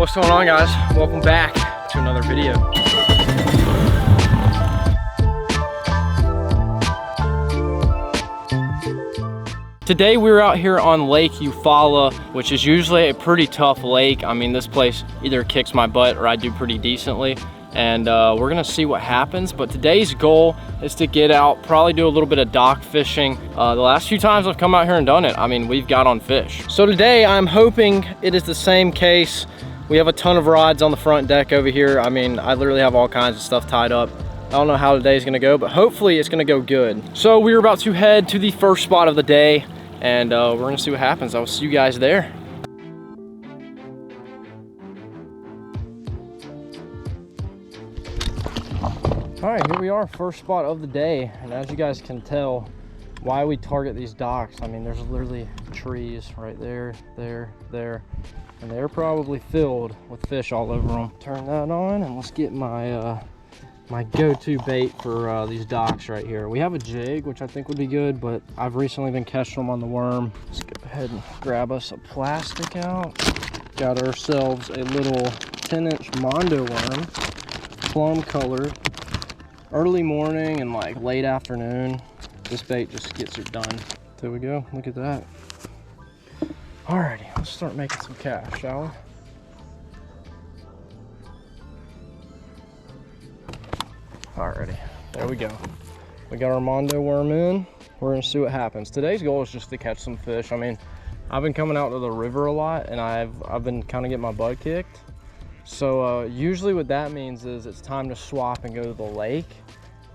What's going on, guys? Welcome back to another video. Today we were out here on Lake Eufaula, which is usually a pretty tough lake. I mean, this place either kicks my butt or I do pretty decently. And we're gonna see what happens. But today's goal is to get out, probably do a little bit of dock fishing. The last few times I've come out here and done it, I mean, we've got on fish. So today I'm hoping it is the same case. We have a ton of rods on the front deck over here. I mean, I literally have all kinds of stuff tied up. I don't know how today's gonna go, but hopefully it's gonna go good. So we're about to head to the first spot of the day, and we're gonna see what happens. I'll see you guys there. All right, here we are, first spot of the day. And as you guys can tell, why we target these docks, I mean, there's literally trees right there, there. And they're probably filled with fish all over them. Turn that on and let's get my my go-to bait for these docks right here. We have a jig, which I think would be good, but I've recently been catching them on the worm. Let's go ahead and grab us a plastic out. Got ourselves a little 10-inch Mondo worm, plum colored. Early morning and like late afternoon, this bait just gets it done. There we go, look at that. Alrighty, let's start making some cash, shall we? Alrighty, there we go. We got our Mondo worm in. We're gonna see what happens. Today's goal is just to catch some fish. I mean, I've been coming out to the river a lot and I've been kind of getting my butt kicked. So usually what that means is it's time to swap and go to the lake,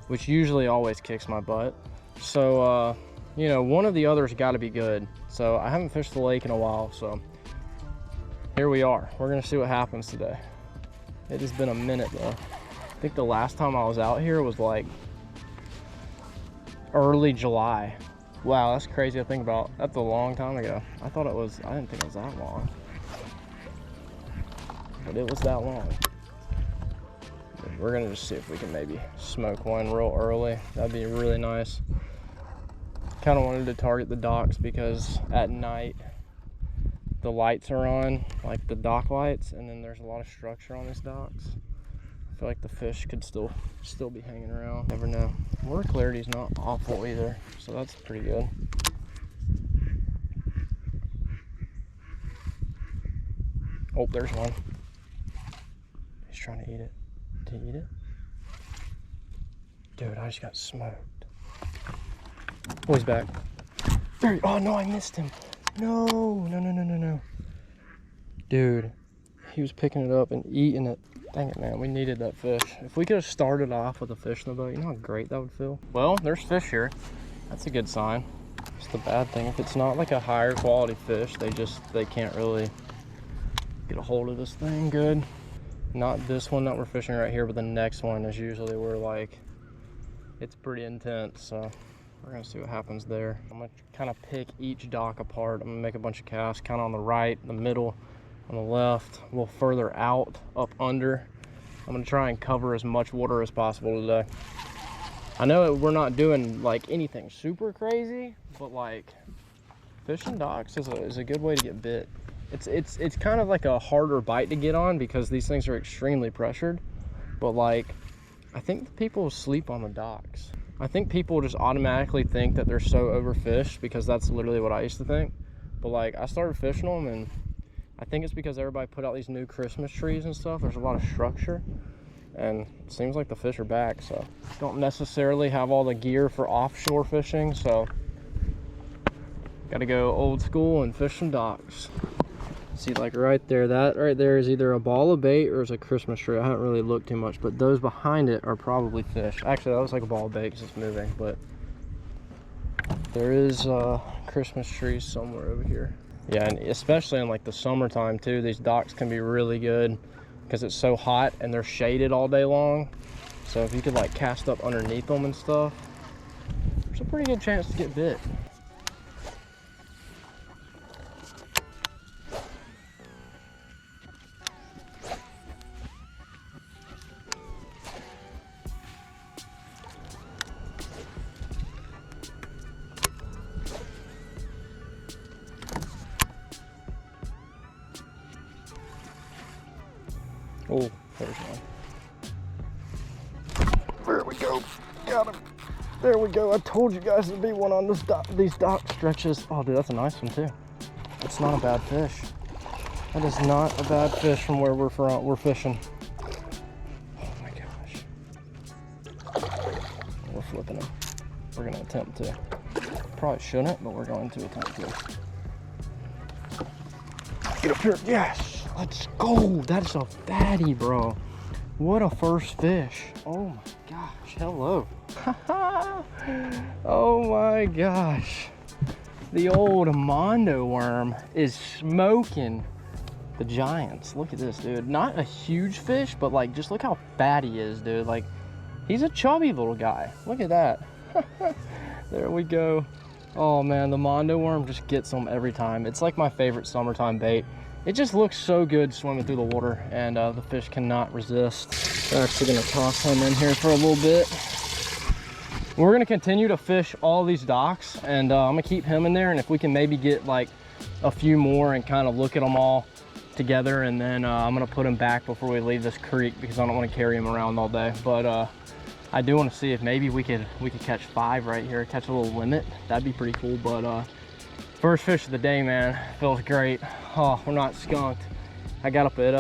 which usually always kicks my butt. So, you know, one of the others got to be good. So I haven't fished the lake in a while, so here we are. We're gonna see what happens today. It has been a minute though. I think the last time I was out here was like early July. Wow, that's crazy to think about. That's a long time ago. I didn't think it was that long. But it was that long. We're gonna just see if we can maybe smoke one real early. That'd be really nice. Kind of wanted to target the docks because at night the lights are on, like the dock lights, and then there's a lot of structure on these docks. I feel like the fish could still be hanging around. Never know. Water clarity's not awful either, so that's pretty good. Oh, there's one. He's trying to eat it. Did he eat it? Dude, I just got smoked. Oh, he's back. There, oh no, I missed him. No. Dude, he was picking it up and eating it. Dang it, man, we needed that fish. If we could have started off with a fish in the boat, you know how great that would feel? Well, there's fish here. That's a good sign. It's the bad thing. If it's not like a higher quality fish, they can't really get a hold of this thing good. Not this one that we're fishing right here, but the next one is usually where like it's pretty intense. So we're gonna see what happens there. I'm gonna kind of pick each dock apart. I'm gonna make a bunch of casts kind of on the right, the middle, on the left, a little further out, up under. I'm gonna try and cover as much water as possible today. I know we're not doing like anything super crazy, but like fishing docks is a good way to get bit. It's kind of like a harder bite to get on because these things are extremely pressured. But like, I think people sleep on the docks. I think people just automatically think that they're so overfished because that's literally what I used to think. But like, I started fishing them and I think it's because everybody put out these new Christmas trees and stuff. There's a lot of structure and it seems like the fish are back. So don't necessarily have all the gear for offshore fishing. So got to go old school and fish some docks. See, like right there, that right there is either a ball of bait or it's a Christmas tree. I haven't really looked too much, but those behind it are probably fish. Actually, that looks like a ball of bait because it's moving, but there is Christmas trees somewhere over here. Yeah, and especially in like the summertime too, these docks can be really good because it's so hot and they're shaded all day long. So if you could like cast up underneath them and stuff, there's a pretty good chance to get bit. Oh, there's one. There we go. Got him. There we go. I told you guys there'd be one on these dock stretches. Oh, dude, that's a nice one too. That's not a bad fish. That is not a bad fish from where we're fishing. Oh my gosh. We're flipping him. We're gonna attempt to. Probably shouldn't, but we're going to attempt to. Get up here. Yes. Let's go. That's a fatty, bro. What a first fish. Oh my gosh. Hello. Oh my gosh. The old Mondo worm is smoking the giants. Look at this, dude. Not a huge fish, but like, just look how fat he is, dude. Like, he's a chubby little guy. Look at that. There we go. Oh man, the Mondo worm just gets them every time. It's like my favorite summertime bait. It just looks so good swimming through the water, and the fish cannot resist. We're actually gonna toss him in here for a little bit. We're gonna continue to fish all these docks, and I'm gonna keep him in there, and if we can maybe get like a few more and kind of look at them all together, and then I'm gonna put him back before we leave this creek because I don't want to carry him around all day. But I do want to see if maybe we could catch 5 right here, catch a little limit. That'd be pretty cool. But first fish of the day, man. Feels great. Oh, we're not skunked. I got up at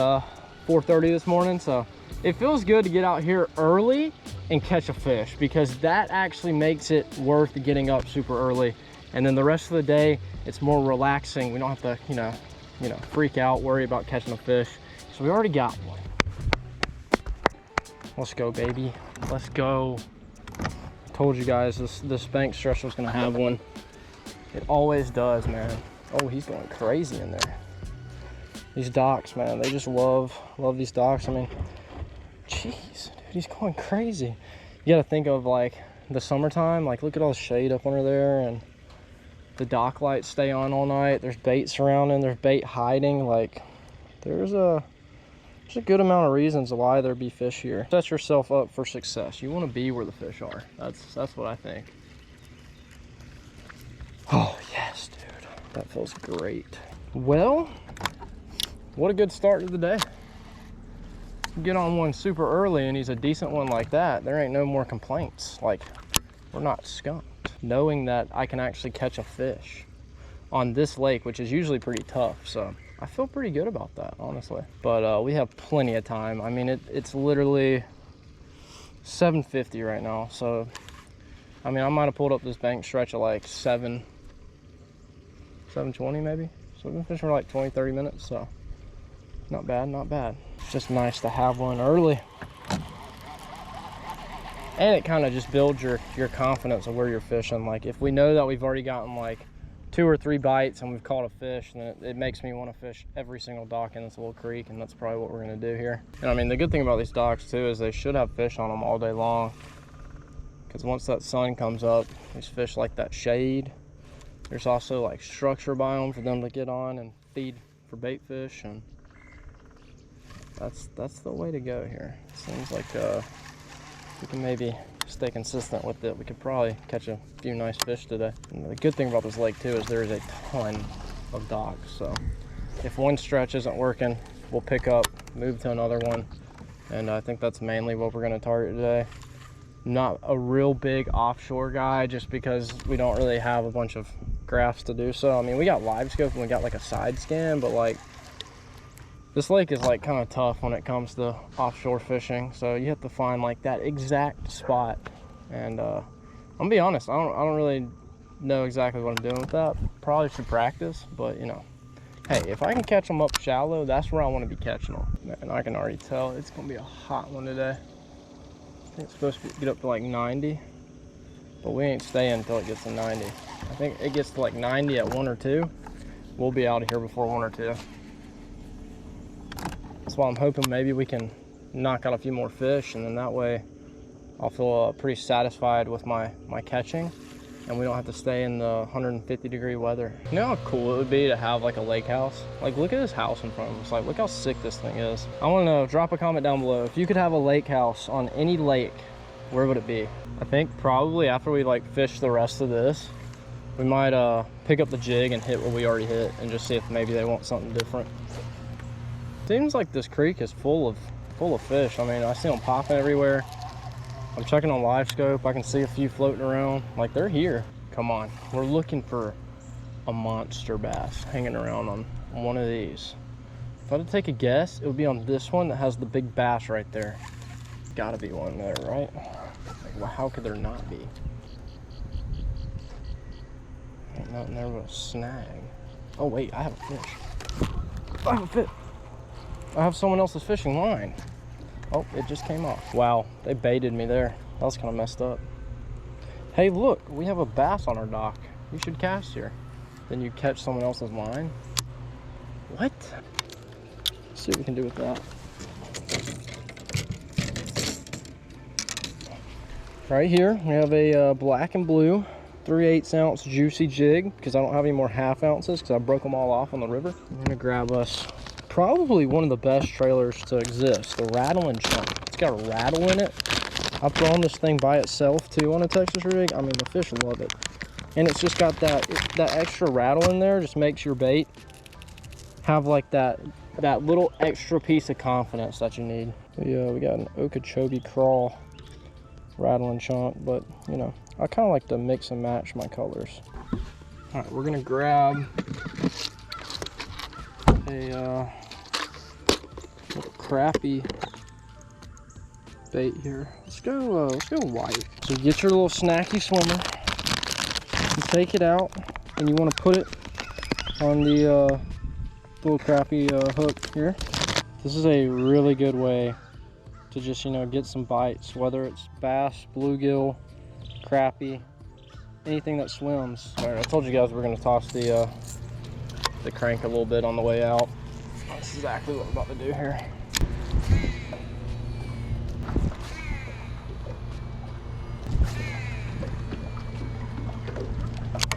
4:30 this morning, so it feels good to get out here early and catch a fish, because that actually makes it worth getting up super early. And then the rest of the day, it's more relaxing. We don't have to, you know, freak out, worry about catching a fish. So we already got one. Let's go, baby. Let's go. I told you guys this bank stretch was gonna have one. It always does, man. Oh, he's going crazy in there. These docks, man, they just love these docks. I mean, jeez, dude, he's going crazy. You gotta think of like the summertime, like look at all the shade up under there, and the dock lights stay on all night. There's bait surrounding, there's bait hiding. Like there's a good amount of reasons why there be fish here. Set yourself up for success. You want to be where the fish are. That's what I think. Oh yes, dude, that feels great. Well, what a good start to the day. Get on one super early and he's a decent one like that, there ain't no more complaints. Like, we're not skunked. Knowing that I can actually catch a fish on this lake, which is usually pretty tough, so I feel pretty good about that, honestly. But we have plenty of time. I mean, it's literally 7:50 right now, so I mean, I might have pulled up this bank stretch at like 7:20 maybe. So we've been fishing for like 20-30 minutes, so not bad, not bad. It's just nice to have one early. And it kind of just builds your confidence of where you're fishing. Like if we know that we've already gotten like 2 or 3 bites and we've caught a fish, then it makes me want to fish every single dock in this little creek, and that's probably what we're going to do here. And I mean, the good thing about these docks too is they should have fish on them all day long, because once that sun comes up, these fish like that shade. There's also like structure by them for them to get on and feed for bait fish, and that's the way to go here. It seems like we can maybe stay consistent with it. We could probably catch a few nice fish today. And the good thing about this lake too is there is a ton of docks, so if one stretch isn't working, we'll pick up, move to another one, and I think that's mainly what we're going to target today. Not a real big offshore guy, just because we don't really have a bunch of graphs to do so. I mean, we got live scope and we got like a side scan, but like this lake is like kind of tough when it comes to offshore fishing, so you have to find like that exact spot. And I'm gonna be honest, I don't really know exactly what I'm doing with that. Probably should practice, but you know, hey, if I can catch them up shallow, that's where I want to be catching them. And I can already tell it's gonna be a hot one today. I think it's supposed to get up to like 90, but we ain't staying until it gets to 90. I think it gets to like 90 at 1 or 2. We'll be out of here before 1 or 2. That's why I'm hoping maybe we can knock out a few more fish, and then that way I'll feel pretty satisfied with my catching, and we don't have to stay in the 150-degree weather. You know how cool it would be to have like a lake house? Like, look at this house in front of us. Like, look how sick this thing is. I want to know, drop a comment down below, if you could have a lake house on any lake, where would it be? I think probably after we like fish the rest of this, we might pick up the jig and hit what we already hit, and just see if maybe they want something different. Seems like this creek is full full of fish. I mean, I see them popping everywhere. I'm checking on live scope. I can see a few floating around. Like, they're here. Come on, we're looking for a monster bass hanging around on one of these. If I had to take a guess, it would be on this one that has the big bass right there. Gotta be one there, right? Like, well, how could there not be? Ain't nothing there but a snag. Oh wait, I have a fish. I have a fish. I have someone else's fishing line. Oh, it just came off. Wow, they baited me there. That was kind of messed up. Hey, look, we have a bass on our dock. You should cast here. Then you catch someone else's line. What? Let's see what we can do with that. Right here, we have a black and blue 3/8 ounce juicy jig, because I don't have any more half ounces because I broke them all off on the river. I'm gonna grab us probably one of the best trailers to exist, the rattling chunk. It's got a rattle in it. I've thrown this thing by itself too on a Texas rig. I mean, the fish love it. And it's just got that extra rattle in there, just makes your bait have like that little extra piece of confidence that you need. We got an Okeechobee Karl rattling chunk, but you know, I kind of like to mix and match my colors. All right, we're gonna grab a little crappie bait here. Let's go white. So get your little snacky swimmer. You take it out, and you want to put it on the little crappie hook here. This is a really good way to just, you know, get some bites, whether it's bass, bluegill, crappie, anything that swims. All right, I told you guys we're gonna toss the crank a little bit on the way out. That's exactly what I'm about to do here.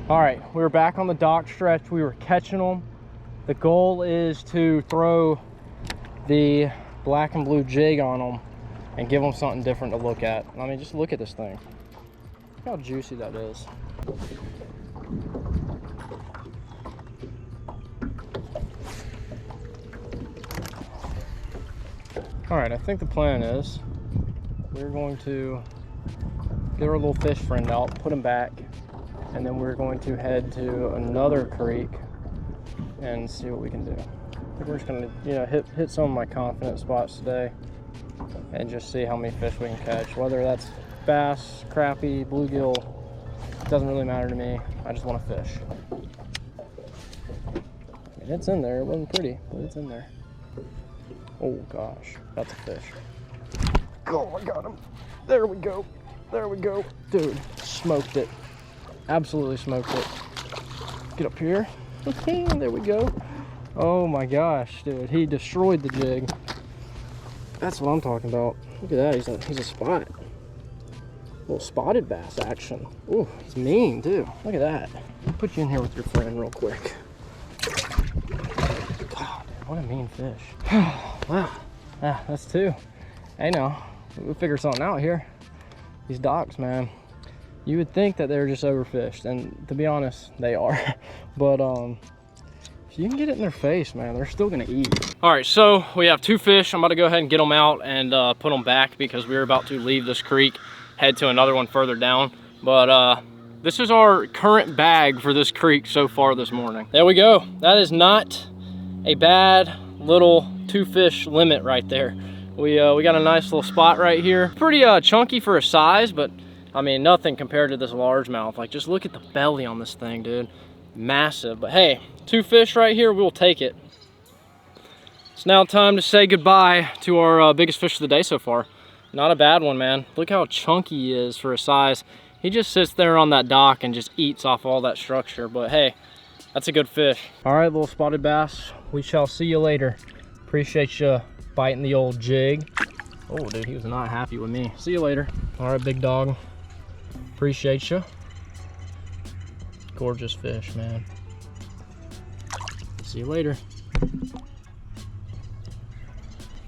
All right, we're back on the dock stretch. We were catching them. The goal is to throw the black and blue jig on them and give them something different to look at. I mean, just look at this thing. Look how juicy that is. All right, I think the plan is we're going to get our little fish friend out, put him back, and then we're going to head to another creek and see what we can do. I think we're just gonna, you know, hit some of my confident spots today and just see how many fish we can catch. Whether that's bass, crappie, bluegill, doesn't really matter to me. I just want to fish. I mean, it's in there. It wasn't pretty, but it's in there. Oh gosh, that's a fish. Oh, I got him. There we go. There we go. Dude, smoked it. Absolutely smoked it. Get up here. There we go. Oh my gosh, dude, he destroyed the jig. That's what I'm talking about. Look at that, he's a spot. Little spotted bass action. Ooh, he's mean too. Look at that. I'll put you in here with your friend real quick. God, what a mean fish. Wow, ah, that's two. Hey, now we'll figure something out here. These docks, man. You would think that they're just overfished, and to be honest, they are. But if you can get it in their face, man, they're still gonna eat. All right, so we have two fish. I'm about to go ahead and get them out and put them back because we're about to leave this creek, head to another one further down. But this is our current bag for this creek so far this morning. There we go. That is not a bad little two fish limit right there. We got a nice little spot right here. Pretty chunky for a size, but I mean, nothing compared to this largemouth. Like, just look at the belly on this thing, dude. Massive. But hey, two fish right here, we'll take it. It's now time to say goodbye to our biggest fish of the day so far. Not a bad one, man. Look how chunky he is for a size. He just sits there on that dock and just eats off all that structure. But hey, that's a good fish. All right, little spotted bass. We shall see you later. Appreciate you biting the old jig. Oh, dude, he was not happy with me. See you later. All right, big dog. Appreciate you. Gorgeous fish, man. See you later.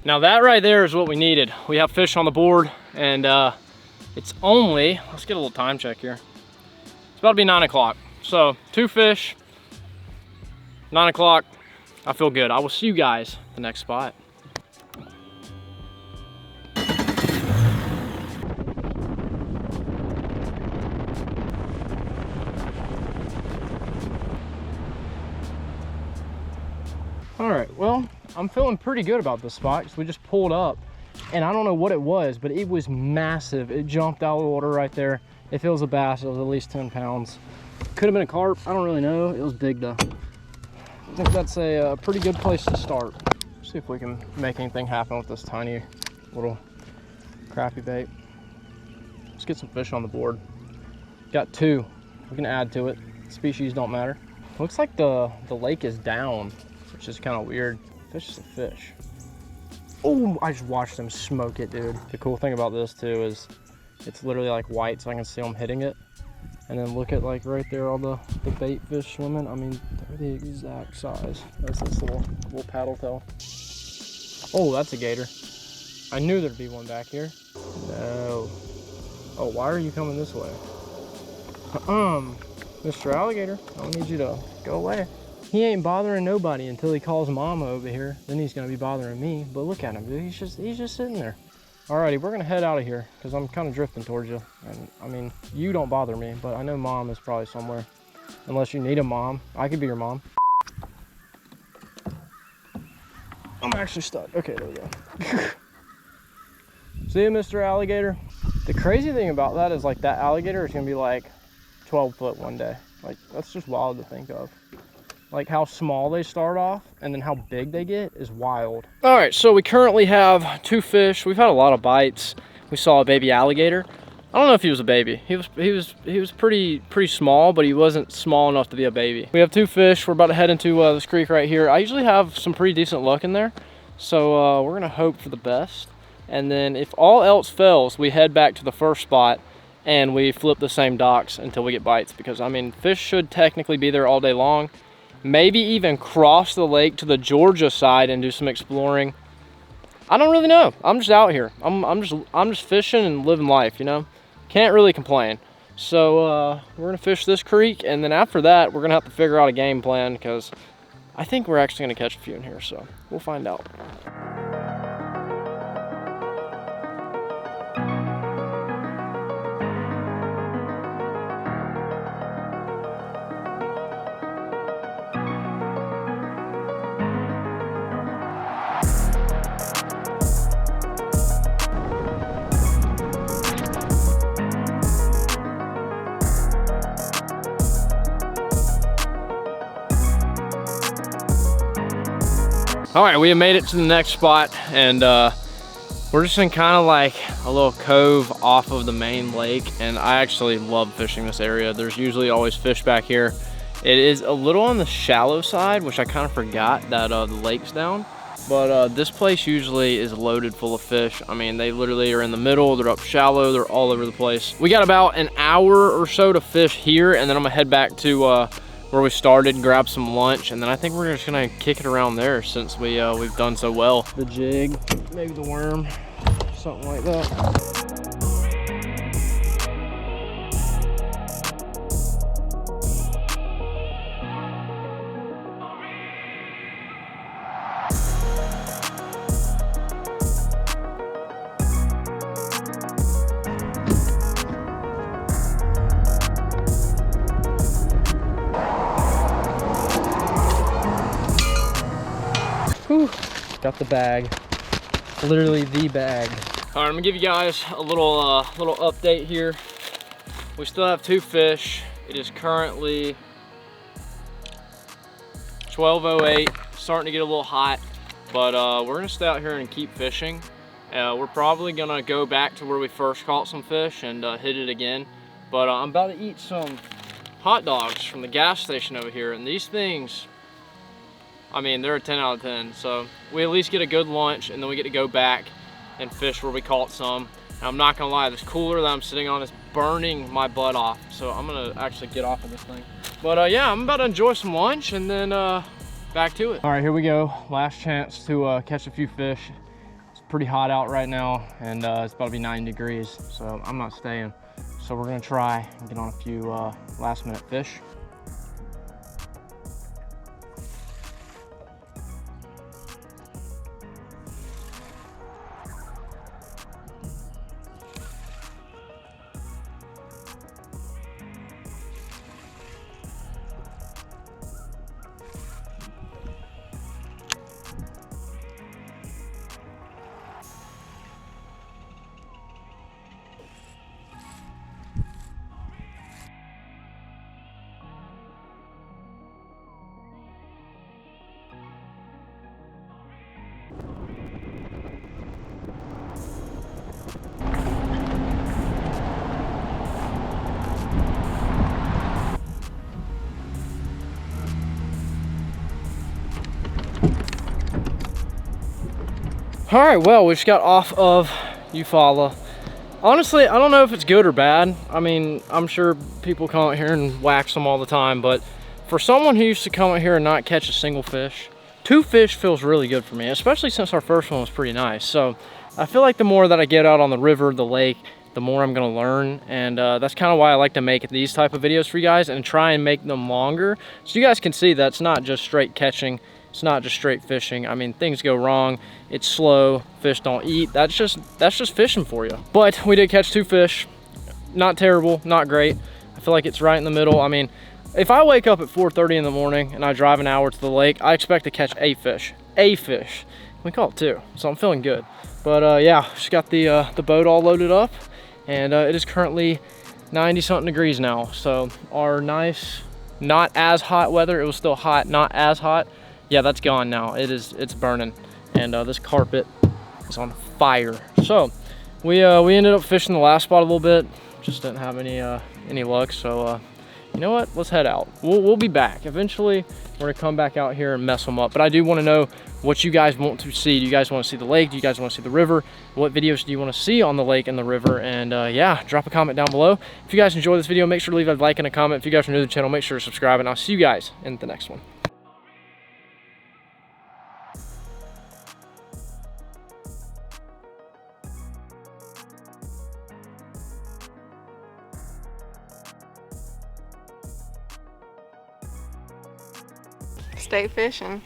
Now that right there is what we needed. We have fish on the board, and it's only, let's get a little time check here. It's about to be 9 o'clock. So 2 fish, 9 o'clock. I feel good. I will see you guys at the next spot. All right, well, I'm feeling pretty good about this spot because we just pulled up and I don't know what it was, but it was massive. It jumped out of the water right there. If it was a bass, it was at least 10 pounds. Could have been a carp, I don't really know. It was big though. I think that's a pretty good place to start. See if we can make anything happen with this tiny little crappie bait. Let's get some fish on the board. Got 2, we can add to it. Species don't matter. Looks like the lake is down, which is kind of weird. Fish is a fish. Oh, I just watched them smoke it, dude. The cool thing about this too is it's literally like white, so I can see them hitting it. And then look at like right there, all the bait fish swimming. I mean, they're the exact size. That's this little paddle tail. Oh, that's a gator. I knew there'd be one back here. No. Oh, why are you coming this way? Mr. Alligator, I don't need you to go away. He ain't bothering nobody until he calls Mama over here. Then he's gonna be bothering me. But look at him, dude. He's just sitting there. Alrighty, we're gonna head out of here because I'm kind of drifting towards you. And I mean, you don't bother me, but I know Mom is probably somewhere. Unless you need a mom, I could be your mom. I'm actually stuck. Okay, there we go. See you, Mr. Alligator. The crazy thing about that is like that alligator is gonna be like 12 foot one day. Like that's just wild to think of. Like how small they start off and then how big they get is wild. All right, so we currently have 2 fish. We've had a lot of bites. We saw a baby alligator. I don't know if he was a baby. He was pretty small, but he wasn't small enough to be a baby. We have 2 fish. We're about to head into this creek right here. I usually have some pretty decent luck in there, so we're gonna hope for the best. And then if all else fails, we head back to the first spot and we flip the same docks until we get bites. Because I mean, fish should technically be there all day long. Maybe even cross the lake to the Georgia side and do some exploring. I don't really know. I'm just out here. I'm just fishing and living life, you know. Can't really complain. So we're gonna fish this creek, and then after that, we're gonna have to figure out a game plan because I think we're actually gonna catch a few in here. So we'll find out. All right, we have made it to the next spot, and we're just in kind of like a little cove off of the main lake, and I actually love fishing this area. There's usually always fish back here. It is a little on the shallow side, which I kind of forgot that the lake's down, but this place usually is loaded full of fish. I mean, they literally are in the middle, they're up shallow, they're all over the place. We got about an hour or so to fish here, and then I'm gonna head back to where we started, grab some lunch, and then I think we're just gonna kick it around there since we've done so well. The jig, maybe the worm, something like that. Whew. Got the bag, literally the bag. All right, I'm gonna give you guys a little update here. We still have 2 fish. It is currently 12:08, starting to get a little hot, but we're gonna stay out here and keep fishing. We're probably gonna go back to where we first caught some fish and hit it again. But I'm about to eat some hot dogs from the gas station over here, and these things, I mean, they're a 10 out of 10. So we at least get a good lunch, and then we get to go back and fish where we caught some. And I'm not gonna lie, this cooler that I'm sitting on is burning my butt off. So I'm gonna actually get off of this thing. But yeah, I'm about to enjoy some lunch and then back to it. All right, here we go. Last chance to catch a few fish. It's pretty hot out right now, and it's about to be 90 degrees. So I'm not staying. So we're gonna try and get on a few last minute fish. All right, well, we just got off of eufaula. Honestly, I don't know if it's good or bad. I mean, I'm sure people come out here and wax them all the time, but for someone who used to come out here and not catch a single fish, 2 fish feels really good for me, especially since our first one was pretty nice. So I feel like the more that I get out on the river, the lake, the more I'm gonna learn. And that's kind of why I like to make these type of videos for you guys and try and make them longer. So you guys can see that's not just straight catching. It's not just straight fishing. I mean, things go wrong. It's slow, fish don't eat. That's just fishing for you. But we did catch 2 fish. Not terrible, not great. I feel like it's right in the middle. I mean, if I wake up at 4:30 in the morning and I drive an hour to the lake, I expect to catch a fish. A fish. We caught 2, so I'm feeling good. But yeah, just got the boat all loaded up, and it is currently 90-something degrees now. So our nice, not as hot weather, it was still hot, not as hot. Yeah, that's gone now. It's burning, and this carpet is on fire. So we ended up fishing the last spot a little bit, just didn't have any luck. So you know what? Let's head out. We'll be back. Eventually, we're gonna come back out here and mess them up. But I do want to know what you guys want to see. Do you guys want to see the lake? Do you guys want to see the river? What videos do you want to see on the lake and the river? And yeah, drop a comment down below. If you guys enjoyed this video, make sure to leave a like and a comment. If you guys are new to the channel, make sure to subscribe, and I'll see you guys in the next one. Stay fishing.